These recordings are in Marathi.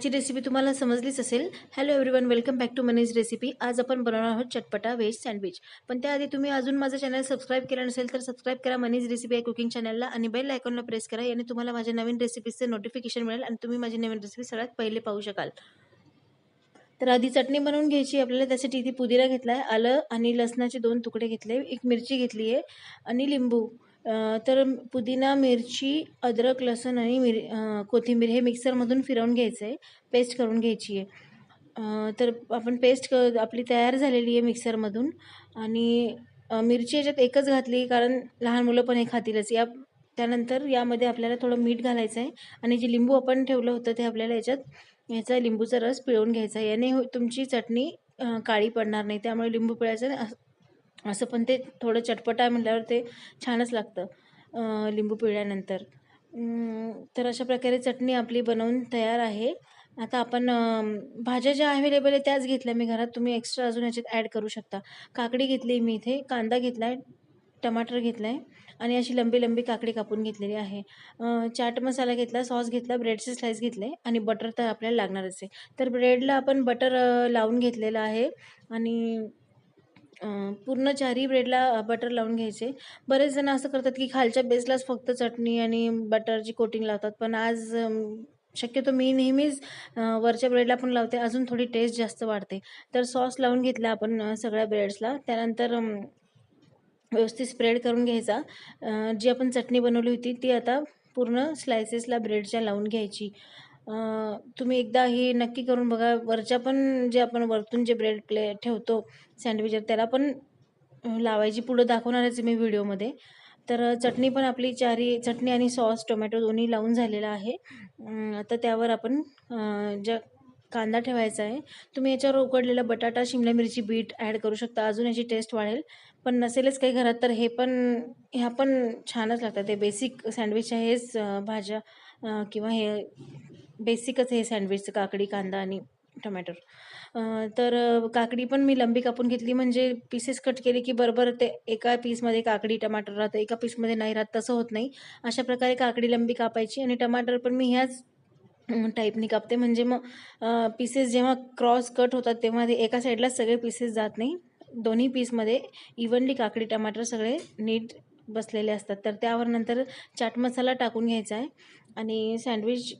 आजची रेसिपी तुम्हाला समजलीच असेल। Hello everyone, welcome back to Mani's recipe. आज आपण बनवणार आहोत चटपटा व्हेज सँडविच। पण त्याआधी तुम्ही अजून माझं चॅनल सबस्क्राइब केलं नसेल तर सबस्क्राइब करा मनीज रेसिपी या कुकिंग चॅनलला आणि बेल आयकॉनला प्रेस करा, याने तुम्हाला माझ्या नवीन रेसिपीजचे नोटिफिकेशन मिळेल आणि तुम्ही माझी नवीन रेसिपी सगळ्यात पहिले पाहू शकाल। तर आधी चटणी बनवून घ्यायची आपल्याला। त्यासाठी इथे पुदिना घेतला आहे, आलं आणि लसणाचे 2 तुकडे घेतले, एक मिरची घेतली आहे आणि लिंबू। तर पुदिना, मिरची, अद्रक, लसूण आणि कोथिंबीर हे मिक्सरमधून फिरवून घ्यायचं आहे, पेस्ट करून घ्यायची आहे। तर आपण पेस्ट आपली तयार झालेली आहे मिक्सरमधून। आणि मिरची याच्यात एकच घातली कारण लहान मुलं पण हे खातीलच। त्यानंतर यामध्ये आपल्याला थोडं मीठ घालायचं आहे आणि जे लिंबू आपण ठेवलं होतं ते आपल्याला याचा लिंबूचा रस पिळून घ्यायचा आहे। याने तुमची चटणी काळी पडणार नाही, त्यामुळे लिंबू पिळायचं असं पण ते थोडं चटपट आहे म्हटल्यावर ते छानच लागतं लिंबू पिळल्यानंतर। तर अशा प्रकारे चटणी आपली बनवून तयार आहे। आता आपण भाज्या ज्या अवेलेबल आहे त्याच घेतल्या मी घरात, तुम्ही एक्स्ट्रा अजून याच्यात ॲड करू शकता। काकडी घेतली मी इथे, कांदा घेतला आहे, टमाटर घेतला आहे आणि अशी लंबी लंबी काकडी कापून घेतलेली आहे। चाट मसाला घेतला, सॉस घेतला, ब्रेडचे स्लाइस घेतले आणि बटर तर आपल्याला लागणारच आहे। तर ब्रेडला आपण बटर लावून घेतलेलं आहे आणि पूर्ण चारही ब्रेडला बटर लावून घ्यायचे। बरेच जण असं करतात की खालच्या बेसलाच फक्त चटणी आणि बटरची कोटिंग लावतात, पण आज शक्यतो मी नेहमीच वरच्या ब्रेडला पण लावते, अजून थोडी टेस्ट जास्त वाढते। तर सॉस लावून घेतला आपण सगळ्या ब्रेड्सला। त्यानंतर व्यवस्थित स्प्रेड करून घ्यायचा। जी आपण चटणी बनवली होती ती आता पूर्ण स्लायसेसला ब्रेडच्या लावून घ्यायची। तुम्ही एकदा हे नक्की करून बघा। वरच्या पण जे आपण वरतून जे ब्रेड ठेवतो सँडविचवर त्याला पण लावायची, पुढं दाखवणारच मी व्हिडिओमध्ये। तर चटणी पण आपली चटणी आणि सॉस टोमॅटो दोन्ही लावून झालेला आहे। आता त्यावर आपण ज्या कांदा ठेवायचा आहे। तुम्ही याच्यावर उकडलेला बटाटा, शिमला मिरची, बीट ॲड करू शकता, अजून याची टेस्ट वाढेल। पण नसेलच काही घरात तर ह्या पण छानच लागतात। ते बेसिक सँडविच आहे हेच भाज्या किंवा हे बेसिकच हे सँडविचचं, काकडी, कांदा आणि टोमॅटो। तर काकडी पण मी लंबी कापून घेतली, म्हणजे पीसेस कट केले की बरोबर ते एका पीसमध्ये काकडी टमाटर राहतं, एका पीसमध्ये नाही राहत, तसं होत नाही। अशा प्रकारे काकडी लंबी कापायची आणि टमाटर पण मी ह्याच टाईपनी कापते, म्हणजे मग पीसेस जेव्हा क्रॉस कट होतात तेव्हा ते एका साईडला सगळे पीसेस जात नाही, दोन्ही पीसमध्ये इव्हनली काकडी टमाटर सगळे नीट बसलेले असतात। तर त्यावर नंतर चाट मसाला टाकून घ्यायचा आहे आणि सँडविच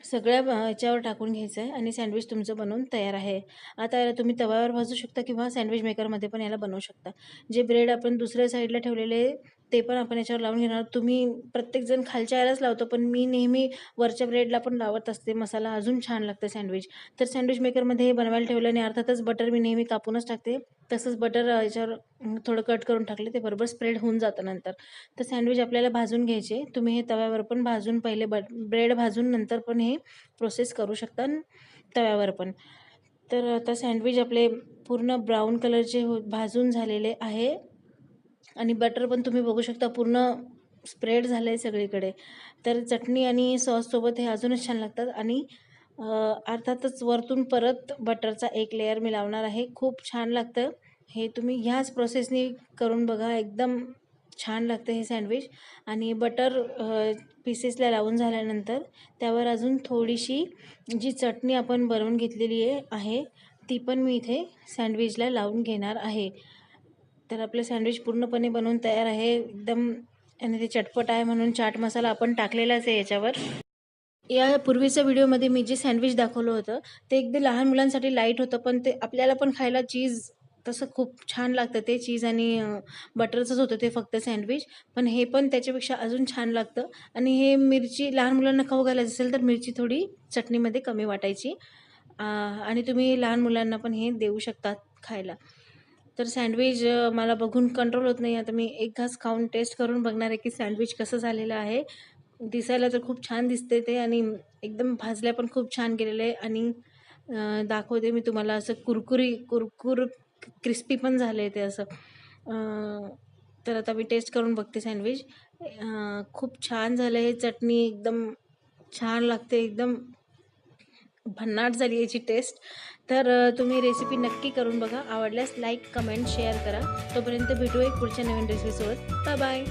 सगळ्या याच्यावर टाकून घ्यायचं आहे आणि सँडविच तुमचं बनवून तयार आहे। आता याला तुम्ही तव्यावर भाजू शकता किंवा सँडविच मेकरमध्ये पण याला बनवू शकता। जे ब्रेड आपण दुसऱ्या साईडला ठेवलेले ते पण आपण याच्यावर लावून घेणार। तुम्ही प्रत्येकजण खालच्या यालाच लावतो, पण मी नेहमी वरच्या ब्रेडला पण लावत असते मसाला, अजून छान लागतं सँडविच। तर सँडविच मेकरमध्ये हे बनवायला ठेवलं आणि अर्थातच बटर मी नेहमी कापूनच टाकते, तसंच बटर याच्यावर थोडं कट करून टाकले, ते बरोबर स्प्रेड होऊन जातं नंतर। तर सँडविच आपल्याला भाजून घ्यायचे। तुम्ही हे तव्यावर पण भाजून पहिले ब्रेड भाजून नंतर पण हे प्रोसेस करू शकता तव्यावर पण। तर आता सँडविच आपले पूर्ण ब्राऊन कलरचे भाजून झालेले आहे आणि बटर पण तुम्ही बघू शकता पूर्ण स्प्रेड झालं आहे सगळीकडे। तर चटणी आणि सॉससोबत हे अजूनच छान लागतात आणि अर्थातच वरतून परत बटरचा एक लेयर मी लावणार आहे, खूप छान लागतं हे। तुम्ही ह्याच प्रोसेसनी करून बघा, एकदम छान लागतं हे सँडविच। आणि बटर पीसेसला लावून झाल्यानंतर त्यावर अजून थोडीशी जी चटणी आपण बनवून घेतलेली आहे ती पण मी इथे सँडविचला लावून घेणार आहे। तर आपलं सँडविच पूर्णपणे बनवून तयार आहे एकदम, आणि ते चटपट आहे म्हणून चाट मसाला आपण टाकलेलाच आहे याच्यावर। या पूर्वीच्या व्हिडिओमध्ये मी जे सँडविच दाखवलं होतं ते एकदम लहान मुलांसाठी लाईट होतं, पण ते आपल्याला पण खायला चीज तसं खूप छान लागतं, ते चीज आणि बटरचंच होतं ते फक्त सँडविच। पण हे पण त्याच्यापेक्षा अजून छान लागतं आणि हे मिरची लहान मुलांना खाऊ घालायचं असेल तर मिरची थोडी चटणीमध्ये कमी वाटायची आणि तुम्ही लहान मुलांना पण हे देऊ शकता खायला। तर सँडविच मला बघून कंट्रोल होत नाही, आता मी एक घास खाऊन टेस्ट करून बघणार आहे की सँडविच कसं झालेलं आहे। दिसायला तर खूप छान दिसते ते आणि एकदम भाजल्या पण खूप छान गेलेलं आहे आणि दाखवते मी तुम्हाला, असं कुरकुर क्रिस्पी पण झालं आहे ते असं। तर आता मी टेस्ट करून बघते सँडविच, खूप छान झालं आहे। चटणी एकदम छान लागते, एकदम भन्नाट झाली याची टेस्ट। तर तुम्ही रेसिपी नक्की करून बघा, आवडल्यास लाईक, कमेंट, शेअर करा। तोपर्यंत भेटू एक पुढच्या नवीन रेसिपीसोबत। Bye bye.